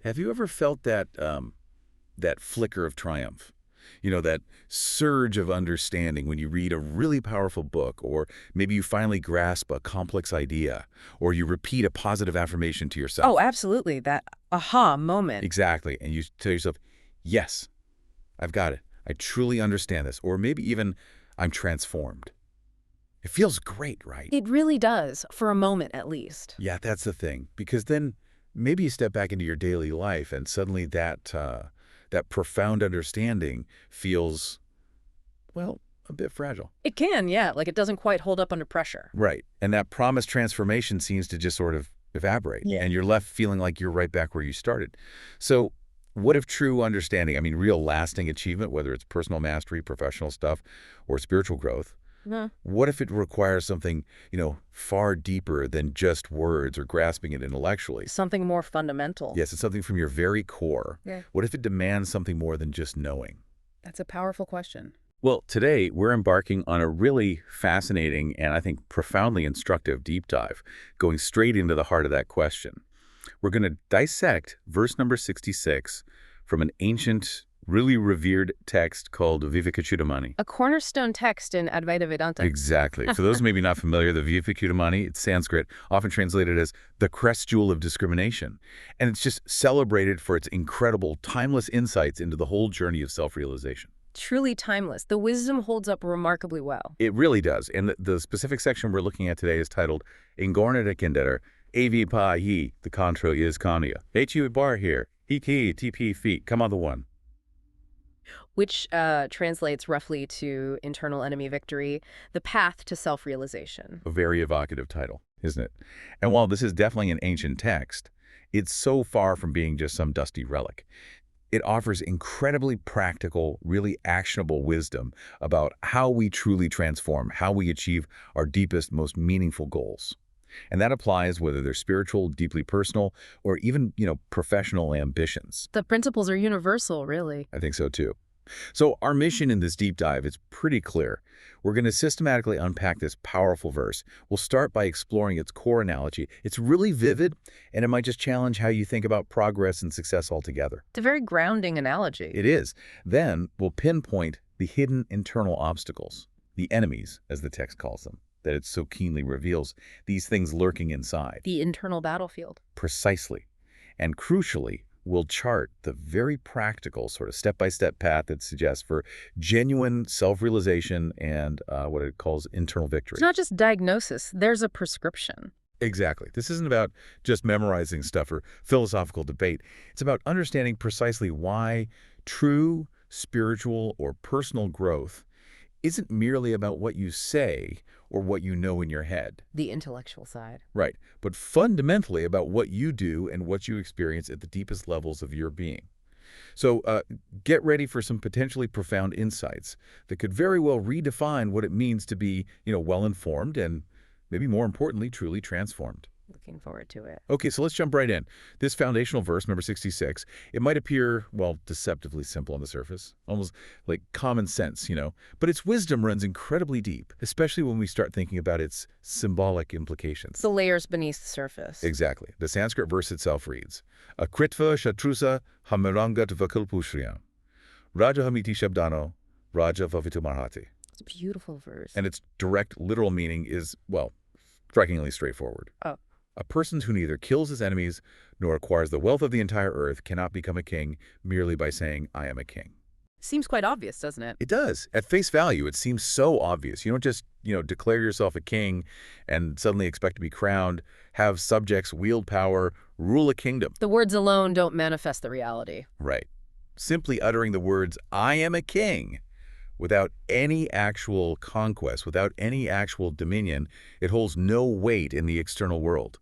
Have you ever felt that flicker of triumph? You know, that surge of understanding when you read a really powerful book, or maybe you finally grasp a complex idea, or you repeat a positive affirmation to Oh, yourself. absolutely. That aha moment. Exactly. And you tell yourself, yes, I've got it. I truly understand this. Or maybe even, I'm transformed. It feels great, right? It really does, for a moment at least. Yeah, that's the thing. Because then maybe you step back into your daily life and suddenly that profound understanding feels, well, a bit fragile. It can, yeah, like it doesn't quite hold up under pressure. Right. And that promised transformation seems to just sort of evaporate. Yeah. And you're left feeling like you're right back where you started. So what if true understanding, I mean, real lasting achievement, whether it's personal mastery, professional stuff, or spiritual growth, Huh. what if it requires something, far deeper than just words or grasping it intellectually? Something more fundamental. Yes, it's something from your very core. Yeah. What if it demands something more than just knowing? That's a powerful question. Well, today we're embarking on a really fascinating and I think profoundly instructive deep dive, going straight into the heart of that question. We're going to dissect verse number 66 from an ancient, really revered text called Vivekchudamani. A cornerstone text in Advaita Vedanta. Exactly. For those maybe not familiar, the Vivekchudamani, it's Sanskrit, often translated as the crest jewel of discrimination. And it's just celebrated for its incredible, timeless insights into the whole journey of self-realization. Truly timeless. The wisdom holds up remarkably well. It really does. And the specific section we're looking at today is titled Ingornada Kinder, AV Pa Yi, the contra is Kanya. HU bar here, Hiki TP feet, come on the one. Which translates roughly to internal enemy victory, the path to self-realization. A very evocative title, isn't it? And while this is definitely an ancient text, it's so far from being just some dusty relic. It offers incredibly practical, really actionable wisdom about how we truly transform, how we achieve our deepest, most meaningful goals. And that applies whether they're spiritual, deeply personal, or even, professional ambitions. The principles are universal, really. I think so too. So our mission in this deep dive is pretty clear. We're going to systematically unpack this powerful verse. We'll start by exploring its core analogy. It's really vivid, and it might just challenge how you think about progress and success altogether. It's a very grounding analogy. It is. Then we'll pinpoint the hidden internal obstacles, the enemies, as the text calls them, that it so keenly reveals, these things lurking inside. The internal battlefield. Precisely. And crucially, will chart the very practical sort of step-by-step path that suggests for genuine self-realization and what it calls internal victory. It's not just diagnosis, there's a prescription. Exactly. This isn't about just memorizing stuff or philosophical debate. It's about understanding precisely why true spiritual or personal growth isn't merely about what you say or what you know in your head. The intellectual side. Right. But fundamentally about what you do and what you experience at the deepest levels of your being. So get ready for some potentially profound insights that could very well redefine what it means to be, well-informed and maybe more importantly, truly transformed. Looking forward to it. Okay, so let's jump right in. This foundational verse, number 66, it might appear, well, deceptively simple on the surface, almost like common sense, but its wisdom runs incredibly deep, especially when we start thinking about its symbolic implications. The layers beneath the surface. Exactly. The Sanskrit verse itself reads, Akritva shatrusa hamirangat vakulpushriya, Raja hamiti shabdano, Raja vavitumarhati. It's a beautiful verse. And its direct literal meaning is, well, strikingly straightforward. Oh. A person who neither kills his enemies nor acquires the wealth of the entire earth cannot become a king merely by saying, I am a king. Seems quite obvious, doesn't it? It does. At face value, it seems so obvious. You don't just, declare yourself a king and suddenly expect to be crowned, have subjects, wield power, rule a kingdom. The words alone don't manifest the reality. Right. Simply uttering the words, I am a king, without any actual conquest, without any actual dominion, it holds no weight in the external world.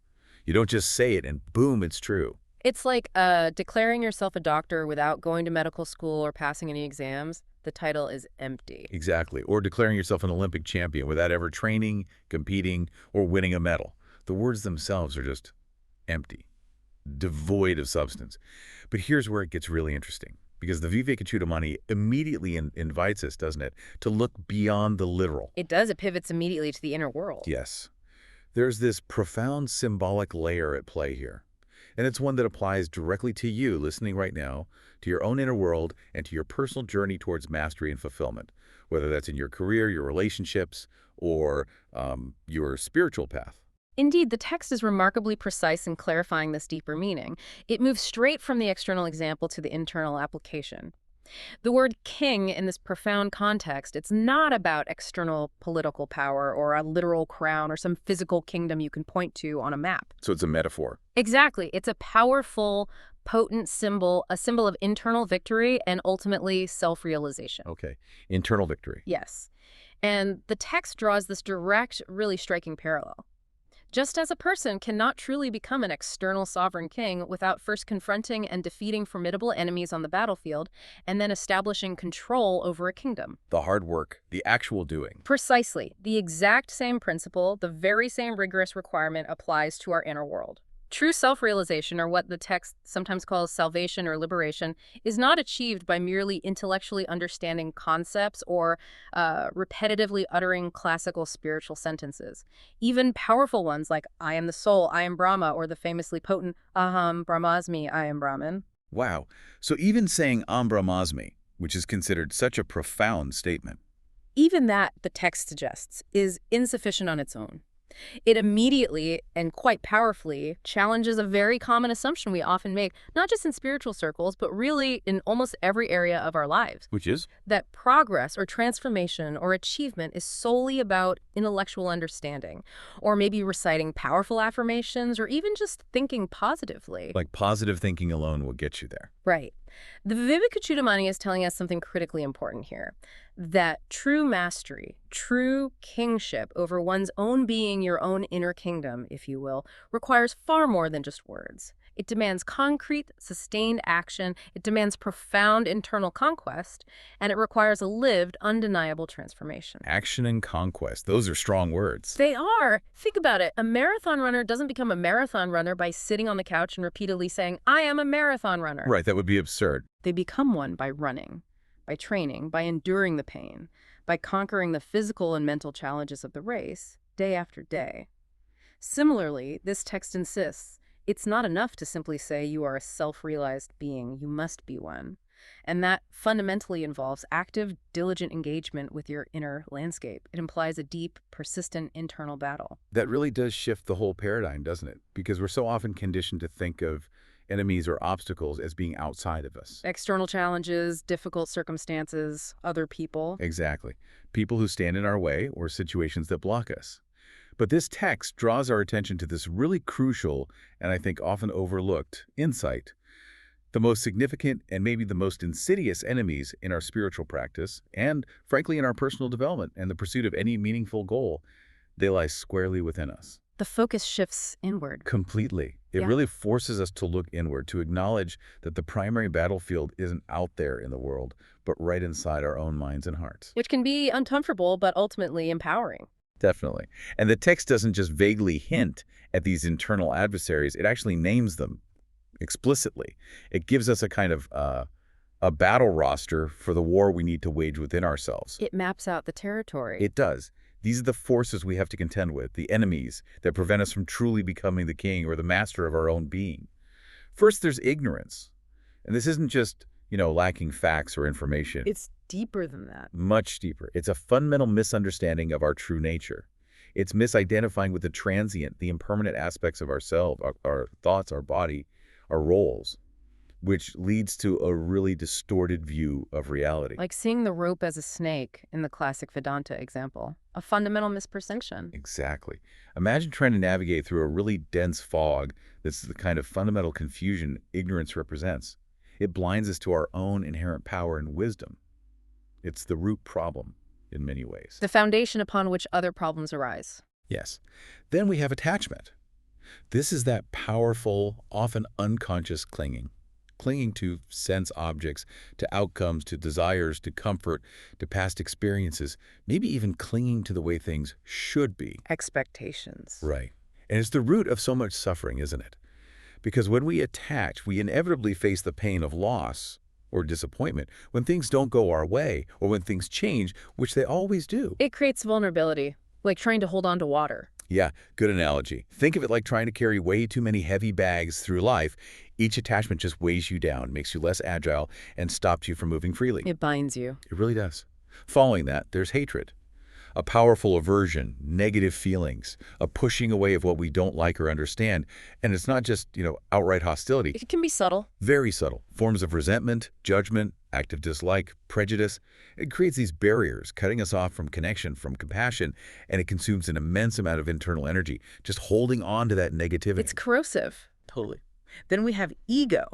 You don't just say it and boom, it's true. It's like declaring yourself a doctor without going to medical school or passing any exams. The title is empty. Exactly. Or declaring yourself an Olympic champion without ever training, competing, or winning a medal. The words themselves are just empty, devoid of substance. But here's where it gets really interesting. Because the Vivekchudamani immediately invites us, doesn't it, to look beyond the literal. It does. It pivots immediately to the inner world. Yes. There's this profound symbolic layer at play here. And it's one that applies directly to you listening right now, to your own inner world, and to your personal journey towards mastery and fulfillment, whether that's in your career, your relationships, or your spiritual path. Indeed, the text is remarkably precise in clarifying this deeper meaning. It moves straight from the external example to the internal application. The word king in this profound context, it's not about external political power or a literal crown or some physical kingdom you can point to on a map. So it's a metaphor. Exactly. It's a powerful, potent symbol, a symbol of internal victory and ultimately self-realization. Okay. Internal victory. Yes. And the text draws this direct, really striking parallel. Just as a person cannot truly become an external sovereign king without first confronting and defeating formidable enemies on the battlefield and then establishing control over a kingdom. The hard work, the actual doing. Precisely. The exact same principle, the very same rigorous requirement applies to our inner world. True self-realization, or what the text sometimes calls salvation or liberation, is not achieved by merely intellectually understanding concepts or repetitively uttering classical spiritual sentences. Even powerful ones like I am the soul, I am Brahma, or the famously potent Aham Brahmasmi, I am Brahman. Wow. So even saying Aham Brahmasmi, which is considered such a profound statement. Even that, the text suggests, is insufficient on its own. It immediately and quite powerfully challenges a very common assumption we often make, not just in spiritual circles, but really in almost every area of our lives. Which is? That progress or transformation or achievement is solely about intellectual understanding, or maybe reciting powerful affirmations, or even just thinking positively. Like positive thinking alone will get you there. Right. The Vivekchudamani is telling us something critically important here, that true mastery, true kingship over one's own being, your own inner kingdom, if you will, requires far more than just words. It demands concrete, sustained action, it demands profound internal conquest, and it requires a lived, undeniable transformation. Action and conquest. Those are strong words. They are. Think about it. A marathon runner doesn't become a marathon runner by sitting on the couch and repeatedly saying, I am a marathon runner. Right, that would be absurd. They become one by running, by training, by enduring the pain, by conquering the physical and mental challenges of the race, day after day. Similarly, this text insists it's not enough to simply say you are a self-realized being, you must be one. And that fundamentally involves active, diligent engagement with your inner landscape. It implies a deep, persistent internal battle. That really does shift the whole paradigm, doesn't it? Because we're so often conditioned to think of enemies or obstacles as being outside of us. External challenges, difficult circumstances, other people. Exactly. People who stand in our way or situations that block us. But this text draws our attention to this really crucial and I think often overlooked insight. The most significant and maybe the most insidious enemies in our spiritual practice and, frankly, in our personal development and the pursuit of any meaningful goal, they lie squarely within us. The focus shifts inward. Completely. It really forces us to look inward, to acknowledge that the primary battlefield isn't out there in the world, but right inside our own minds and hearts. Which can be uncomfortable, but ultimately empowering. Definitely. And the text doesn't just vaguely hint at these internal adversaries, it actually names them explicitly. It gives us a kind of a battle roster for the war we need to wage within ourselves. It maps out the territory. It does. These are the forces we have to contend with, the enemies that prevent us from truly becoming the king or the master of our own being. First, there's ignorance. And this isn't just, lacking facts or information. It's deeper than that. Much deeper. It's a fundamental misunderstanding of our true nature. It's misidentifying with the transient, the impermanent aspects of ourselves, our thoughts, our body, our roles, which leads to a really distorted view of reality. Like seeing the rope as a snake in the classic Vedanta example. A fundamental misperception. Exactly. Imagine trying to navigate through a really dense fog that's the kind of fundamental confusion ignorance represents. It blinds us to our own inherent power and wisdom. It's the root problem in many ways. The foundation upon which other problems arise. Yes. Then we have attachment. This is that powerful, often unconscious clinging to sense objects, to outcomes, to desires, to comfort, to past experiences, maybe even clinging to the way things should be. Expectations. Right. And it's the root of so much suffering, isn't it? Because when we attach, we inevitably face the pain of loss or disappointment when things don't go our way or when things change, which they always do. It creates vulnerability, like trying to hold on to water. Yeah, good analogy. Think of it like trying to carry way too many heavy bags through life. Each attachment just weighs you down, makes you less agile, and stops you from moving freely. It binds you. It really does. Following that, there's hatred. A powerful aversion, negative feelings, a pushing away of what we don't like or understand. And it's not just, outright hostility. It can be subtle. Very subtle. Forms of resentment, judgment, active dislike, prejudice. It creates these barriers, cutting us off from connection, from compassion, and it consumes an immense amount of internal energy, just holding on to that negativity. It's corrosive. Totally. Then we have ego,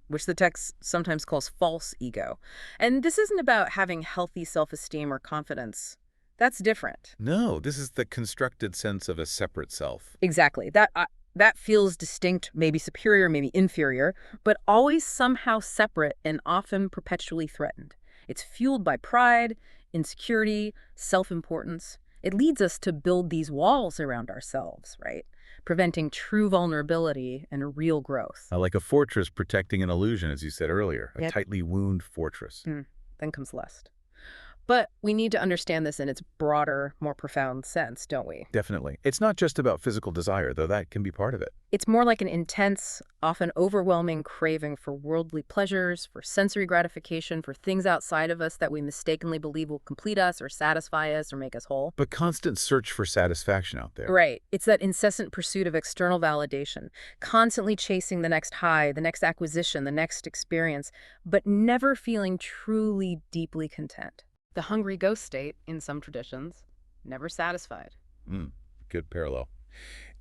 which the text sometimes calls false ego. And this isn't about having healthy self-esteem or confidence. That's different. No, this is the constructed sense of a separate self. Exactly. That feels distinct, maybe superior, maybe inferior, but always somehow separate and often perpetually threatened. It's fueled by pride, insecurity, self-importance. It leads us to build these walls around ourselves, right? Preventing true vulnerability and real growth. Like a fortress protecting an illusion, as you said earlier, a Yep. tightly wound fortress. Then comes lust. But we need to understand this in its broader, more profound sense, don't we? Definitely. It's not just about physical desire, though that can be part of it. It's more like an intense, often overwhelming craving for worldly pleasures, for sensory gratification, for things outside of us that we mistakenly believe will complete us or satisfy us or make us whole. But constant search for satisfaction out there. Right. It's that incessant pursuit of external validation, constantly chasing the next high, the next acquisition, the next experience, but never feeling truly, deeply content. The hungry ghost state, in some traditions, never satisfied. Good parallel.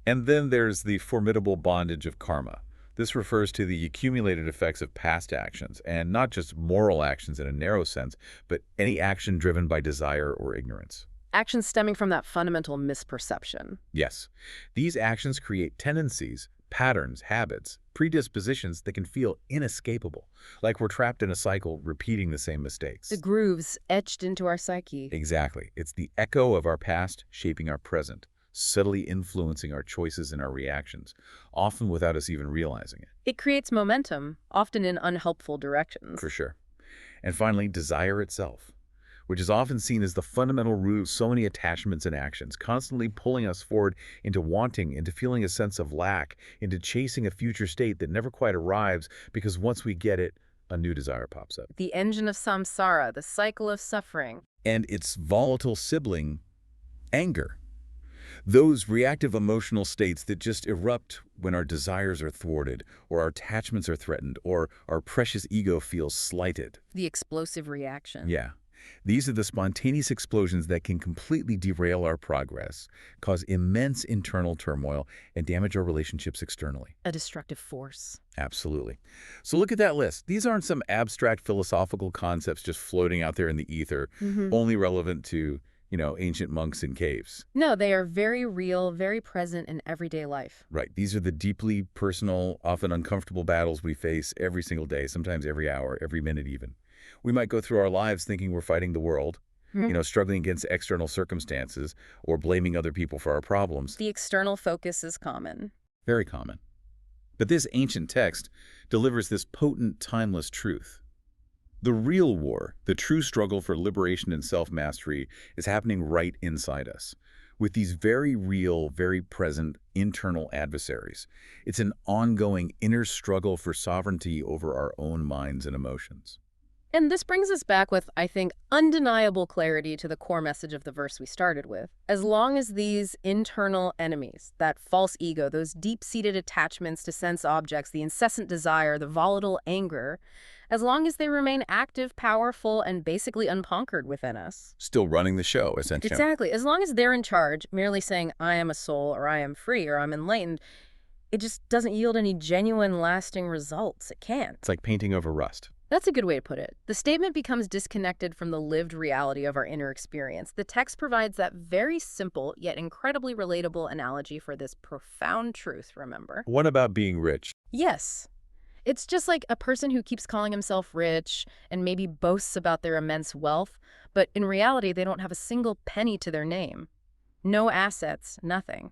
And then there's the formidable bondage of karma. This refers to the accumulated effects of past actions, and not just moral actions in a narrow sense, but any action driven by desire or ignorance. Actions stemming from that fundamental misperception. Yes, these actions create tendencies, patterns, habits, predispositions that can feel inescapable, like we're trapped in a cycle repeating the same mistakes. The grooves etched into our psyche. Exactly. It's the echo of our past shaping our present, subtly influencing our choices and our reactions, often without us even realizing it. It creates momentum, often in unhelpful directions. For sure. And finally, desire itself, which is often seen as the fundamental root of so many attachments and actions, constantly pulling us forward into wanting, into feeling a sense of lack, into chasing a future state that never quite arrives because once we get it, a new desire pops up. The engine of samsara, the cycle of suffering. And its volatile sibling, anger. Those reactive emotional states that just erupt when our desires are thwarted, or our attachments are threatened, or our precious ego feels slighted. The explosive reaction. Yeah. These are the spontaneous explosions that can completely derail our progress, cause immense internal turmoil, and damage our relationships externally. A destructive force. Absolutely. So look at that list. These aren't some abstract philosophical concepts just floating out there in the ether, only relevant to, ancient monks in caves. No, they are very real, very present in everyday life. Right. These are the deeply personal, often uncomfortable battles we face every single day, sometimes every hour, every minute even. We might go through our lives thinking we're fighting the world, struggling against external circumstances or blaming other people for our problems. The external focus is common. Very common. But this ancient text delivers this potent, timeless truth. The real war, the true struggle for liberation and self-mastery, is happening right inside us, with these very real, very present internal adversaries. It's an ongoing inner struggle for sovereignty over our own minds and emotions. And this brings us back with, I think, undeniable clarity to the core message of the verse we started with. As long as these internal enemies, that false ego, those deep-seated attachments to sense objects, the incessant desire, the volatile anger, as long as they remain active, powerful, and basically unconquered within us. Still running the show, essentially. Exactly. As long as they're in charge, merely saying, I am a soul, or I am free, or I'm enlightened, it just doesn't yield any genuine, lasting results. It can't. It's like painting over rust. That's a good way to put it. The statement becomes disconnected from the lived reality of our inner experience. The text provides that very simple, yet incredibly relatable analogy for this profound truth, remember? What about being rich? Yes. It's just like a person who keeps calling himself rich and maybe boasts about their immense wealth, but in reality, they don't have a single penny to their name. No assets, nothing.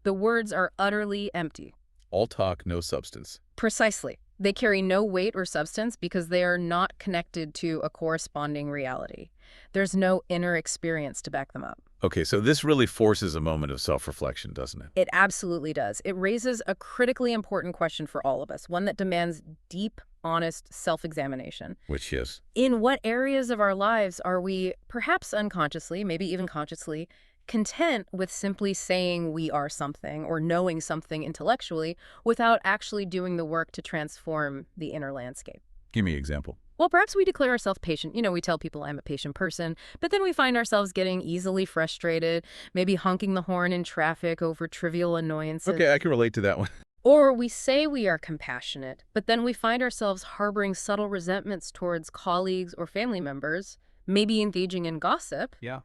The words are utterly empty. All talk, no substance. Precisely. They carry no weight or substance because they are not connected to a corresponding reality. There's no inner experience to back them up. Okay, so this really forces a moment of self-reflection, doesn't it? It absolutely does. It raises a critically important question for all of us, one that demands deep, honest self-examination. Which is, In what areas of our lives are we, perhaps unconsciously, maybe even consciously, content with simply saying we are something or knowing something intellectually without actually doing the work to transform the inner landscape? give me an example. Well, perhaps we declare ourselves patient. We tell people I'm a patient person, but then we find ourselves getting easily frustrated, maybe honking the horn in traffic over trivial annoyances. Okay, I can relate to that one. Or we say we are compassionate, but then we find ourselves harboring subtle resentments towards colleagues or family members, maybe engaging in gossip. Yeah.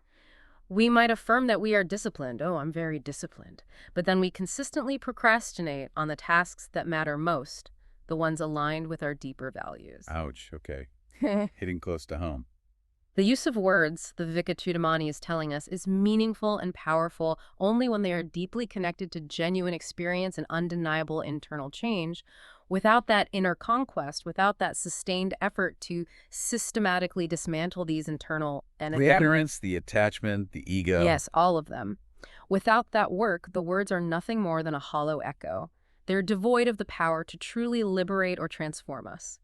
We might affirm that we are disciplined. Oh, I'm very disciplined. But then we consistently procrastinate on the tasks that matter most, the ones aligned with our deeper values. Ouch, okay. Hitting close to home. The use of words, the Vivekchudamani is telling us, is meaningful and powerful only when they are deeply connected to genuine experience and undeniable internal change. Without that inner conquest, without that sustained effort to systematically dismantle these internal The enemies. ignorance, the attachment, the ego. Yes, all of them. Without that work, the words are nothing more than a hollow echo. They're devoid of the power to truly liberate or transform us.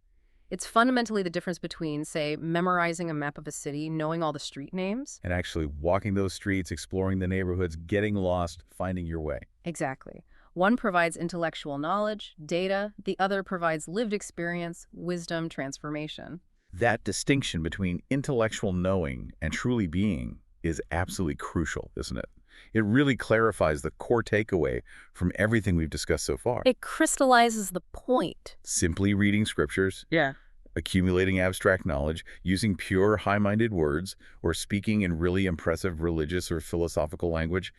It's fundamentally the difference between, say, memorizing a map of a city, knowing all the street names. And actually walking those streets, exploring the neighborhoods, getting lost, finding your way. Exactly. One provides intellectual knowledge, data. The other provides lived experience, wisdom, transformation. That distinction between intellectual knowing and truly being is absolutely crucial, isn't it? It really clarifies the core takeaway from everything we've discussed so far. It crystallizes the point. Simply reading scriptures, Yeah. accumulating abstract knowledge, using pure, high-minded words, or speaking in really impressive religious or philosophical language,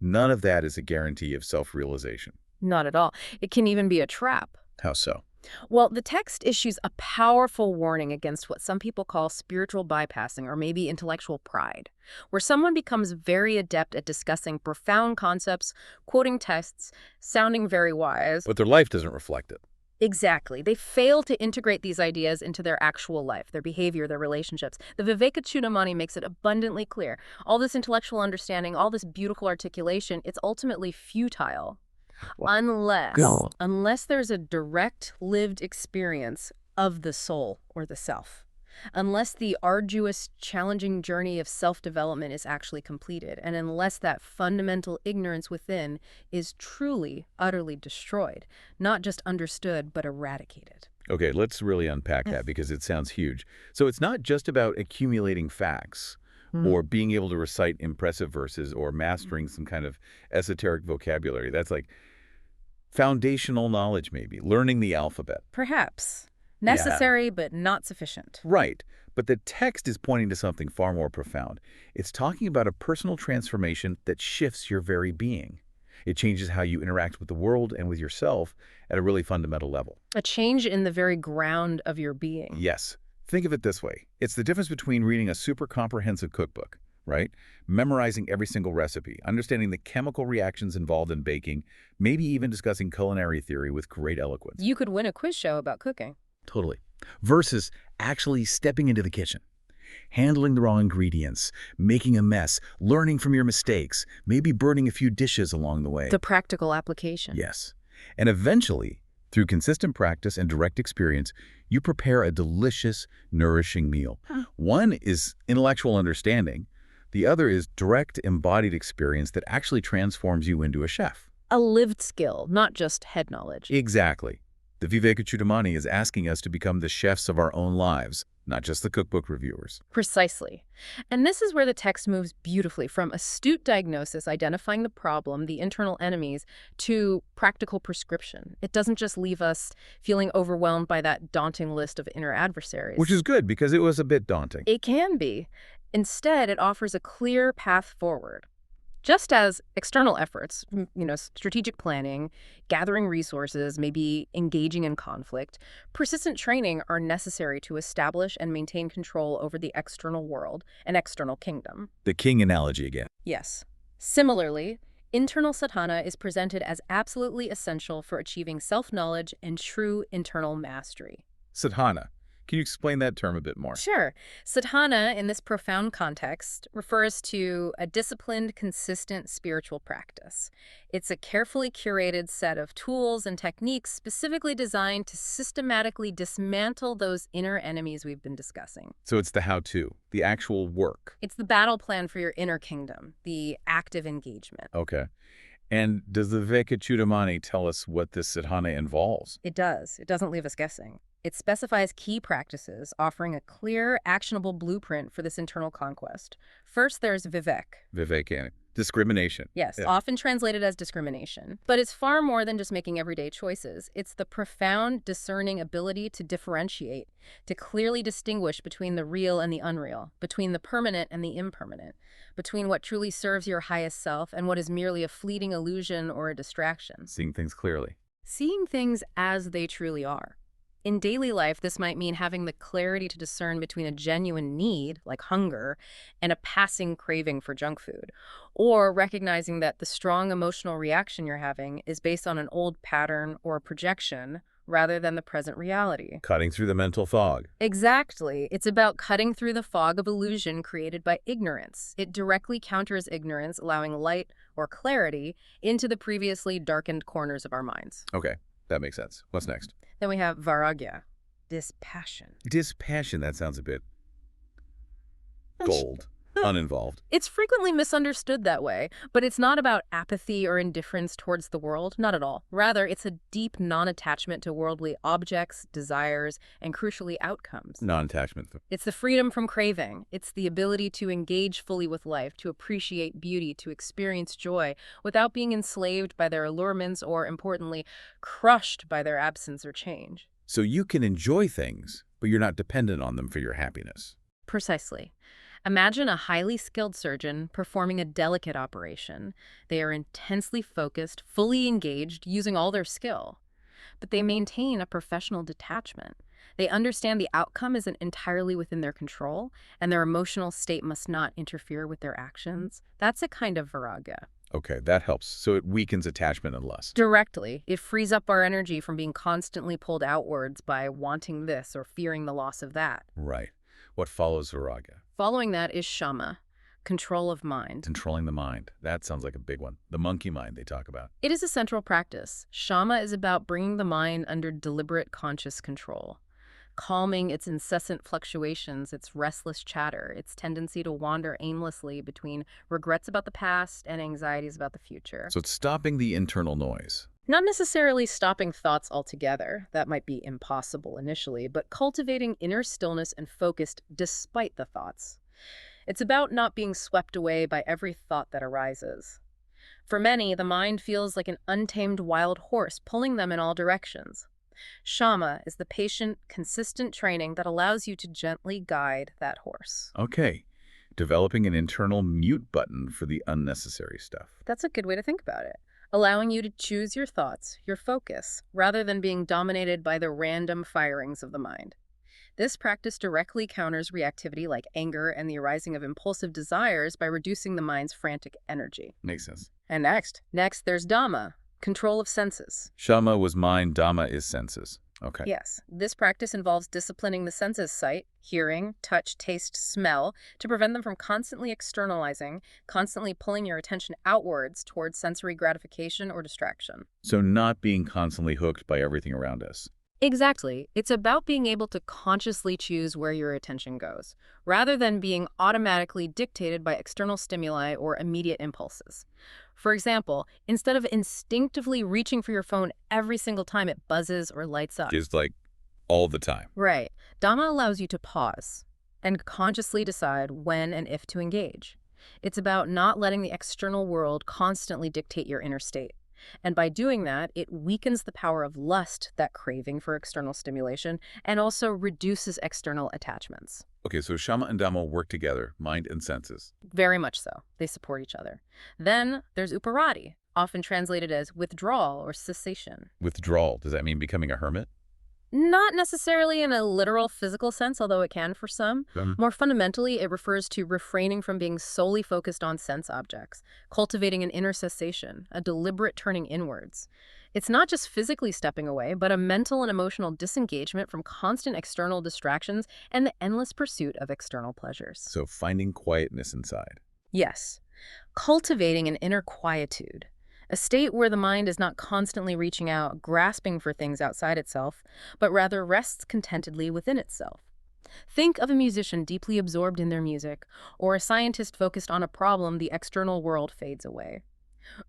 none of that is a guarantee of self-realization. Not at all. It can even be a trap. How so? Well, the text issues a powerful warning against what some people call spiritual bypassing or maybe intellectual pride, where someone becomes very adept at discussing profound concepts, quoting texts, sounding very wise. But their life doesn't reflect it. Exactly. They fail to integrate these ideas into their actual life, their behavior, their relationships. The Vivekchudamani makes it abundantly clear. All this intellectual understanding, all this beautiful articulation, it's ultimately futile. Unless there's a direct lived experience of the soul or the self. Unless the arduous, challenging journey of self-development is actually completed, and unless that fundamental ignorance within is truly, utterly destroyed, not just understood, but eradicated. Okay, let's really unpack that because it sounds huge. So it's not just about accumulating facts or being able to recite impressive verses or mastering some kind of esoteric vocabulary. That's like foundational knowledge, maybe, learning the alphabet. Perhaps. Necessary, but not sufficient. Right. But the text is pointing to something far more profound. It's talking about a personal transformation that shifts your very being. It changes how you interact with the world and with yourself at a really fundamental level. A change in the very ground of your being. Yes. Think of it this way. It's the difference between reading a super comprehensive cookbook, right? Memorizing every single recipe, understanding the chemical reactions involved in baking, maybe even discussing culinary theory with great eloquence. You could win a quiz show about cooking. Totally. Versus actually stepping into the kitchen, handling the raw ingredients, making a mess, learning from your mistakes, maybe burning a few dishes along the way. The practical application. Yes. And eventually, through consistent practice and direct experience, you prepare a delicious, nourishing meal. One is intellectual understanding. The other is direct, embodied experience that actually transforms you into a chef. A lived skill, not just head knowledge. Exactly. The Vivekchudamani is asking us to become the chefs of our own lives, not just the cookbook reviewers. Precisely. And this is where the text moves beautifully from astute diagnosis, identifying the problem, the internal enemies, to practical prescription. It doesn't just leave us feeling overwhelmed by that daunting list of inner adversaries. Which is good, because it was a bit daunting. It can be. Instead, it offers a clear path forward. Just as external efforts, strategic planning, gathering resources, maybe engaging in conflict, persistent training are necessary to establish and maintain control over the external world and external kingdom. The king analogy again. Yes. Similarly, internal sadhana is presented as absolutely essential for achieving self-knowledge and true internal mastery. Sadhana. Can you explain that term a bit more? Sure. Sadhana, in this profound context, refers to a disciplined, consistent spiritual practice. It's a carefully curated set of tools and techniques specifically designed to systematically dismantle those inner enemies we've been discussing. So it's the how-to, the actual work. It's the battle plan for your inner kingdom, the active engagement. Okay. And does the Vivekchudamani tell us what this sadhana involves? It does. It doesn't leave us guessing. It specifies key practices, offering a clear, actionable blueprint for this internal conquest. First, there's Vivek. Vivek, discrimination. Yes, Yeah. often translated as discrimination. But it's far more than just making everyday choices. It's the profound, discerning ability to differentiate, to clearly distinguish between the real and the unreal, between the permanent and the impermanent, between what truly serves your highest self and what is merely a fleeting illusion or a distraction. Seeing things clearly. Seeing things as they truly are. In daily life, this might mean having the clarity to discern between a genuine need, like hunger, and a passing craving for junk food, or recognizing that the strong emotional reaction you're having is based on an old pattern or a projection rather than the present reality. Cutting through the mental fog. Exactly. It's about cutting through the fog of illusion created by ignorance. It directly counters ignorance, allowing light or clarity into the previously darkened corners of our minds. Okay, that makes sense. What's next? Then we have vairagya, dispassion. Dispassion, that sounds a bit gold, uninvolved. It's frequently misunderstood that way, but it's not about apathy or indifference towards the world, not at all. Rather, it's a deep non-attachment to worldly objects, desires, and crucially, outcomes. Non-attachment. It's the freedom from craving. It's the ability to engage fully with life, to appreciate beauty, to experience joy, without being enslaved by their allurements or, importantly, crushed by their absence or change. So you can enjoy things, but you're not dependent on them for your happiness. Precisely. Imagine a highly skilled surgeon performing a delicate operation. They are intensely focused, fully engaged, using all their skill. But they maintain a professional detachment. They understand the outcome isn't entirely within their control, and their emotional state must not interfere with their actions. That's a kind of vairagya. Okay, that helps. So it weakens attachment and lust. Directly, it frees up our energy from being constantly pulled outwards by wanting this or fearing the loss of that. Right. What follows vairagya? Following that is shama, control of mind. Controlling the mind. That sounds like a big one. The monkey mind they talk about. It is a central practice. Shama is about bringing the mind under deliberate conscious control, calming its incessant fluctuations, its restless chatter, its tendency to wander aimlessly between regrets about the past and anxieties about the future. So it's stopping the internal noise. Not necessarily stopping thoughts altogether, that might be impossible initially, but cultivating inner stillness and focus despite the thoughts. It's about not being swept away by every thought that arises. For many, the mind feels like an untamed wild horse pulling them in all directions. Shama is the patient, consistent training that allows you to gently guide that horse. Okay. Developing an internal mute button for the unnecessary stuff. That's a good way to think about it. Allowing you to choose your thoughts, your focus, rather than being dominated by the random firings of the mind. This practice directly counters reactivity like anger and the arising of impulsive desires by reducing the mind's frantic energy. Makes sense. And next there's Dhamma, control of senses. Shama was mind, Dhamma is senses. Okay. Yes, this practice involves disciplining the senses sight, hearing, touch, taste, smell, to prevent them from constantly externalizing, constantly pulling your attention outwards towards sensory gratification or distraction. So not being constantly hooked by everything around us. Exactly. It's about being able to consciously choose where your attention goes, rather than being automatically dictated by external stimuli or immediate impulses. For example, instead of instinctively reaching for your phone every single time it buzzes or lights up. Just like all the time. Right. Dhamma allows you to pause and consciously decide when and if to engage. It's about not letting the external world constantly dictate your inner state. And by doing that, it weakens the power of lust, that craving for external stimulation, and also reduces external attachments. Okay, so Shama and Dhamma work together, mind and senses. Very much so. They support each other. Then there's uparati, often translated as withdrawal or cessation. Withdrawal, does that mean becoming a hermit? Not necessarily in a literal physical sense, although it can for some. Um, More fundamentally, it refers to refraining from being solely focused on sense objects, cultivating an inner cessation, a deliberate turning inwards. It's not just physically stepping away, but a mental and emotional disengagement from constant external distractions and the endless pursuit of external pleasures. So finding quietness inside. Yes, cultivating an inner quietude, a state where the mind is not constantly reaching out, grasping for things outside itself, but rather rests contentedly within itself. Think of a musician deeply absorbed in their music, or a scientist focused on a problem the external world fades away.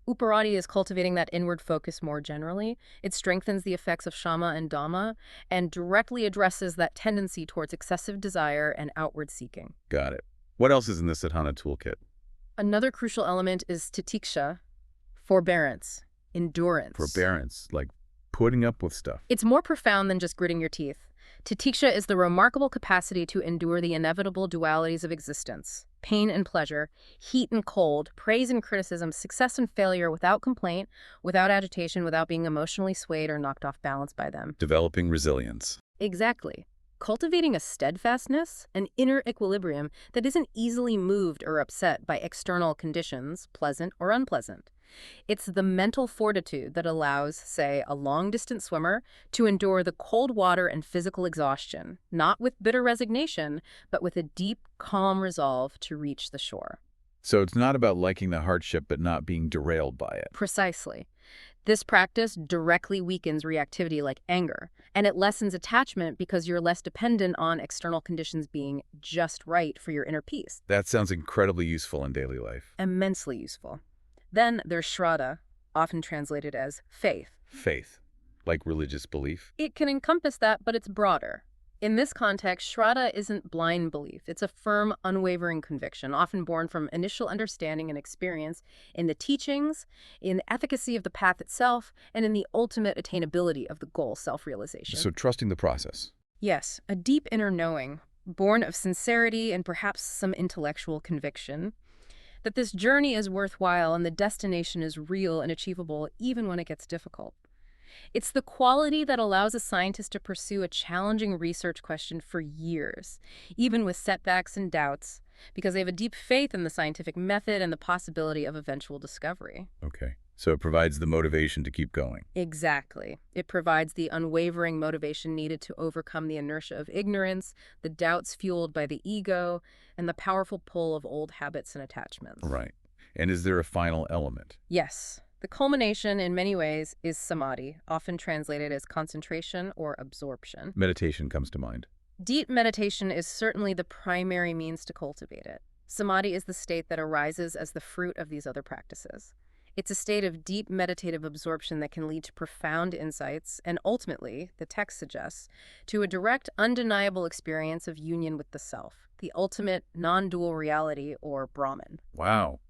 Uparati is cultivating that inward focus more generally. It strengthens the effects of Shama and Dhamma and directly addresses that tendency towards excessive desire and outward seeking. Got it. What else is in the sadhana toolkit? Another crucial element is titiksha, forbearance, endurance. Forbearance, like putting up with stuff. It's more profound than just gritting your teeth. Titiksha is the remarkable capacity to endure the inevitable dualities of existence, pain and pleasure, heat and cold, praise and criticism, success and failure without complaint, without agitation, without being emotionally swayed or knocked off balance by them. Developing resilience. Exactly. Cultivating a steadfastness, an inner equilibrium that isn't easily moved or upset by external conditions, pleasant or unpleasant. It's the mental fortitude that allows, say, a long-distance swimmer to endure the cold water and physical exhaustion, not with bitter resignation, but with a deep, calm resolve to reach the shore. So it's not about liking the hardship but not being derailed by it. Precisely. This practice directly weakens reactivity like anger, and it lessens attachment because you're less dependent on external conditions being just right for your inner peace. That sounds incredibly useful in daily life. Immensely useful. Then there's Shraddha, often translated as faith. Faith, like religious belief. It can encompass that, but it's broader. In this context, Shraddha isn't blind belief. It's a firm, unwavering conviction, often born from initial understanding and experience in the teachings, in the efficacy of the path itself, and in the ultimate attainability of the goal, self-realization. So trusting the process. Yes, a deep inner knowing, born of sincerity and perhaps some intellectual conviction, that this journey is worthwhile and the destination is real and achievable even when it gets difficult. It's the quality that allows a scientist to pursue a challenging research question for years, even with setbacks and doubts, because they have a deep faith in the scientific method and the possibility of eventual discovery. Okay. So it provides the motivation to keep going. Exactly. It provides the unwavering motivation needed to overcome the inertia of ignorance, the doubts fueled by the ego, and the powerful pull of old habits and attachments. Right. And is there a final element? Yes. The culmination, in many ways, is samadhi, often translated as concentration or absorption. Meditation comes to mind. Deep meditation is certainly the primary means to cultivate it. Samadhi is the state that arises as the fruit of these other practices. It's a state of deep meditative absorption that can lead to profound insights and ultimately, the text suggests, to a direct, undeniable experience of union with the self, the ultimate non-dual reality or Brahman. Wow.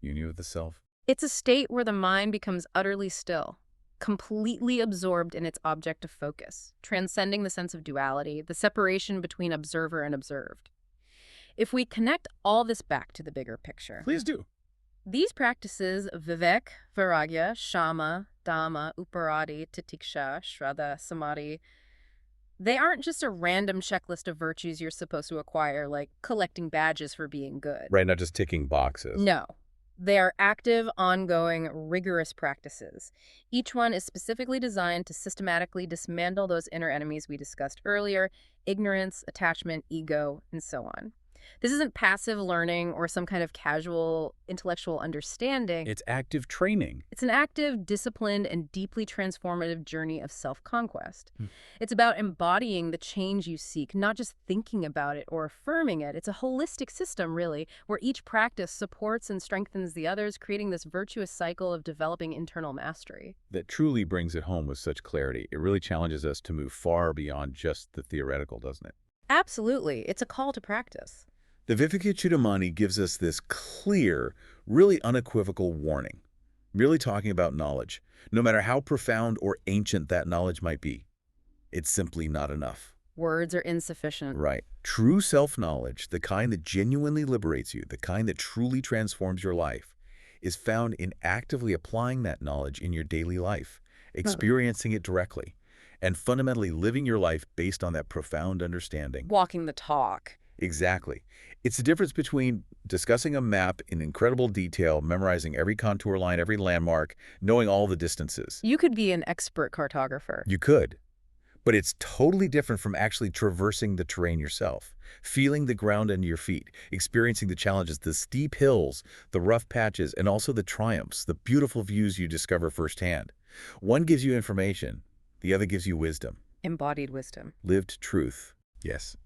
Union with the self. It's a state where the mind becomes utterly still, completely absorbed in its object of focus, transcending the sense of duality, the separation between observer and observed. If we connect all this back to the bigger picture, Please do. these practices, Vivek, Vairagya, Shama, Dhamma, Uparati, Titiksha, Shraddha, Samadhi, they aren't just a random checklist of virtues you're supposed to acquire, like collecting badges for being good. Right, not just ticking boxes. No. They are active, ongoing, rigorous practices. Each one is specifically designed to systematically dismantle those inner enemies we discussed earlier: ignorance, attachment, ego, and so on. This isn't passive learning or some kind of casual intellectual understanding. It's active training. It's an active, disciplined, and deeply transformative journey of self-conquest. It's about embodying the change you seek, not just thinking about it or affirming it. It's a holistic system, really, where each practice supports and strengthens the others, creating this virtuous cycle of developing internal mastery. That truly brings it home with such clarity. It really challenges us to move far beyond just the theoretical, doesn't it? Absolutely. It's a call to practice. The Vivekchudamani gives us this clear, really unequivocal warning, really talking about knowledge, no matter how profound or ancient that knowledge might be. It's simply not enough. Words are insufficient. Right. True self-knowledge, the kind that genuinely liberates you, the kind that truly transforms your life, is found in actively applying that knowledge in your daily life, experiencing it directly, and fundamentally living your life based on that profound understanding. Walking the talk. Exactly. It's the difference between discussing a map in incredible detail, memorizing every contour line, every landmark, knowing all the distances. You could be an expert cartographer. You could. But it's totally different from actually traversing the terrain yourself, feeling the ground under your feet, experiencing the challenges, the steep hills, the rough patches, and also the triumphs, the beautiful views you discover firsthand. One gives you information, the other gives you wisdom. Embodied wisdom. Lived truth. Yes.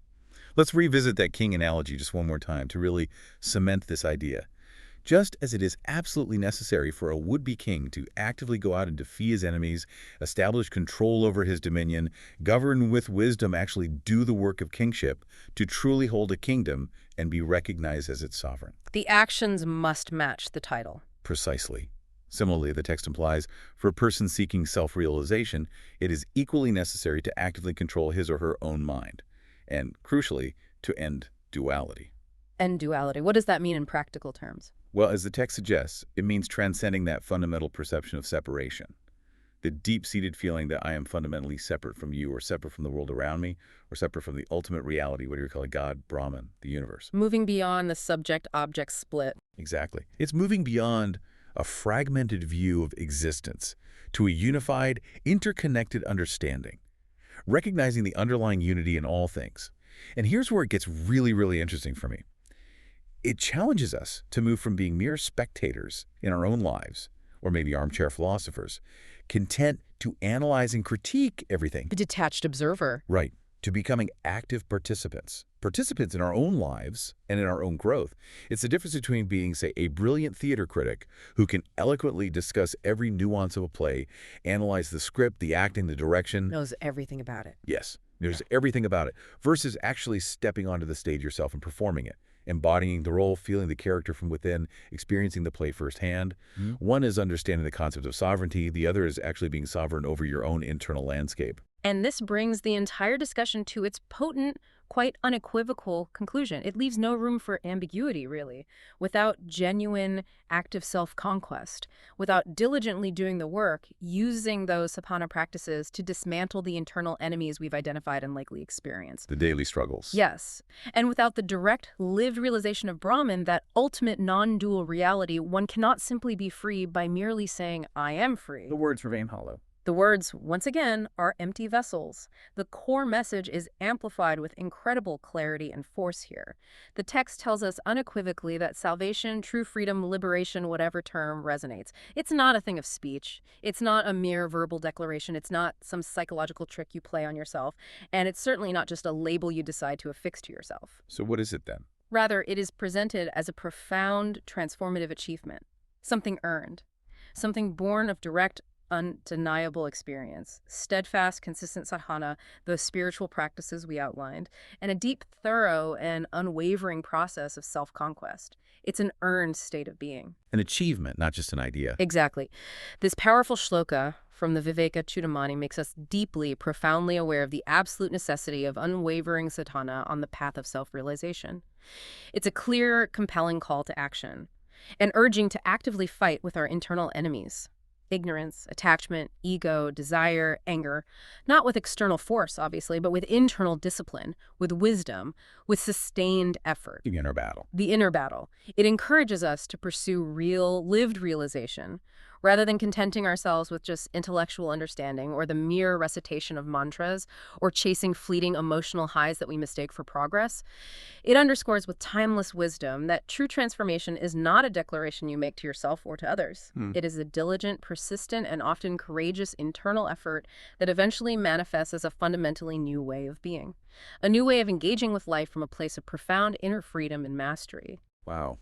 Let's revisit that king analogy just one more time to really cement this idea. Just as it is absolutely necessary for a would-be king to actively go out and defeat his enemies, establish control over his dominion, govern with wisdom, actually do the work of kingship, to truly hold a kingdom and be recognized as its sovereign. The actions must match the title. Precisely. Similarly, the text implies, for a person seeking self-realization, it is equally necessary to actively control his or her own mind, and, crucially, to end duality. End duality. What does that mean in practical terms? Well, as the text suggests, it means transcending that fundamental perception of separation. The deep-seated feeling that I am fundamentally separate from you, or separate from the world around me, or separate from the ultimate reality, what do you call it, God, Brahman, the universe. Moving beyond the subject-object split. Exactly. It's moving beyond a fragmented view of existence to a unified, interconnected understanding, recognizing the underlying unity in all things. And here's where it gets really, really interesting for me. It challenges us to move from being mere spectators in our own lives, or maybe armchair philosophers, content to analyze and critique everything. A detached observer. Right. To becoming active participants. Participants in our own lives and in our own growth. It's the difference between being, say, a brilliant theater critic who can eloquently discuss every nuance of a play, analyze the script, the acting, the direction. Knows everything about it. Yes, there's everything about it, versus actually stepping onto the stage yourself and performing it, embodying the role, feeling the character from within, experiencing the play firsthand. One is understanding the concept of sovereignty. The other is actually being sovereign over your own internal landscape. And this brings the entire discussion to its potent, quite unequivocal conclusion. It leaves no room for ambiguity, really. Without genuine, active self-conquest, without diligently doing the work, using those sapana practices to dismantle the internal enemies we've identified and likely experienced. The daily struggles. Yes. And without the direct, lived realization of Brahman, that ultimate non-dual reality, one cannot simply be free by merely saying, I am free. The words remain hollow. The words, once again, are empty vessels. The core message is amplified with incredible clarity and force here. The text tells us unequivocally that salvation, true freedom, liberation, whatever term resonates. It's not a thing of speech. It's not a mere verbal declaration. It's not some psychological trick you play on yourself. And it's certainly not just a label you decide to affix to yourself. So what is it then? Rather, it is presented as a profound, transformative achievement. Something earned. Something born of direct, undeniable experience, steadfast, consistent sadhana, those spiritual practices we outlined, and a deep, thorough, and unwavering process of self-conquest. It's an earned state of being. An achievement, not just an idea. Exactly. This powerful shloka from the Vivekchudamani makes us deeply, profoundly aware of the absolute necessity of unwavering sadhana on the path of self-realization. It's a clear, compelling call to action, an urging to actively fight with our internal enemies. Ignorance, attachment, ego, desire, anger, not with external force, obviously, but with internal discipline, with wisdom, with sustained effort. The inner battle. The inner battle. It encourages us to pursue real, lived realization, rather than contenting ourselves with just intellectual understanding or the mere recitation of mantras or chasing fleeting emotional highs that we mistake for progress. It underscores with timeless wisdom that true transformation is not a declaration you make to yourself or to others. It is a diligent, persistent, and often courageous internal effort that eventually manifests as a fundamentally new way of being, a new way of engaging with life from a place of profound inner freedom and mastery. Wow.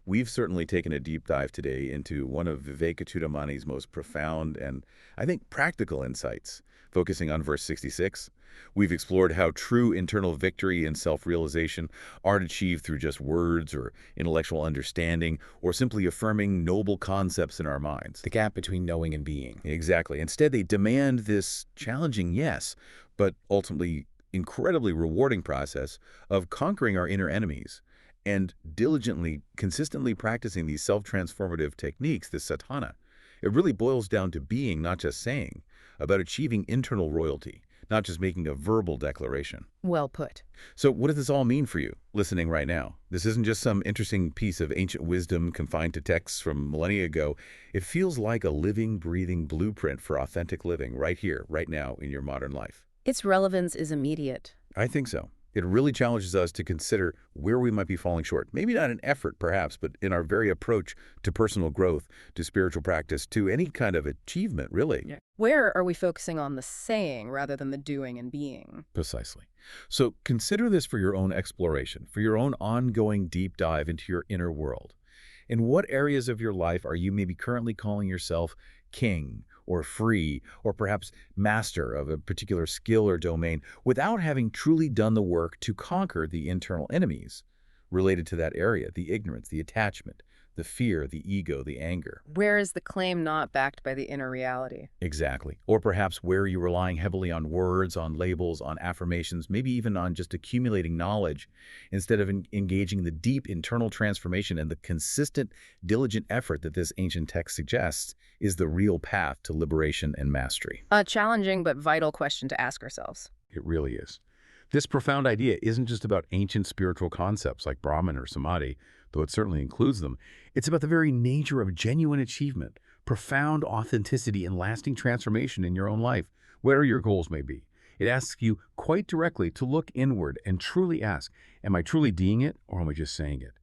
We've certainly taken a deep dive today into one of Vivekchudamani's most profound and, I think, practical insights, focusing on verse 66. We've explored how true internal victory and self-realization aren't achieved through just words or intellectual understanding or simply affirming noble concepts in our minds. The gap between knowing and being. Exactly. Instead, they demand this challenging, yes, but ultimately incredibly rewarding process of conquering our inner enemies and diligently, consistently practicing these self-transformative techniques, this sadhana. It really boils down to being, not just saying, about achieving internal royalty, not just making a verbal declaration. Well put. So what does this all mean for you, listening right now? This isn't just some interesting piece of ancient wisdom confined to texts from millennia ago. It feels like a living, breathing blueprint for authentic living right here, right now in your modern life. Its relevance is immediate. I think so. It really challenges us to consider where we might be falling short. Maybe not in effort, perhaps, but in our very approach to personal growth, to spiritual practice, to any kind of achievement, really. Yeah. Where are we focusing on the saying rather than the doing and being? Precisely. So consider this for your own exploration, for your own ongoing deep dive into your inner world. In what areas of your life are you maybe currently calling yourself king or free or perhaps master of a particular skill or domain without having truly done the work to conquer the internal enemies related to that area, the ignorance, the attachment, the fear, the ego, the anger? Where is the claim not backed by the inner reality? Exactly. Or perhaps where you're relying heavily on words, on labels, on affirmations, maybe even on just accumulating knowledge instead of engaging the deep internal transformation and the consistent, diligent effort that this ancient text suggests is the real path to liberation and mastery. A challenging but vital question to ask ourselves. It really is. This profound idea isn't just about ancient spiritual concepts like Brahman or Samadhi, though it certainly includes them. It's about the very nature of genuine achievement, profound authenticity, and lasting transformation in your own life, whatever your goals may be. It asks you quite directly to look inward and truly ask, am I truly being it or am I just saying it?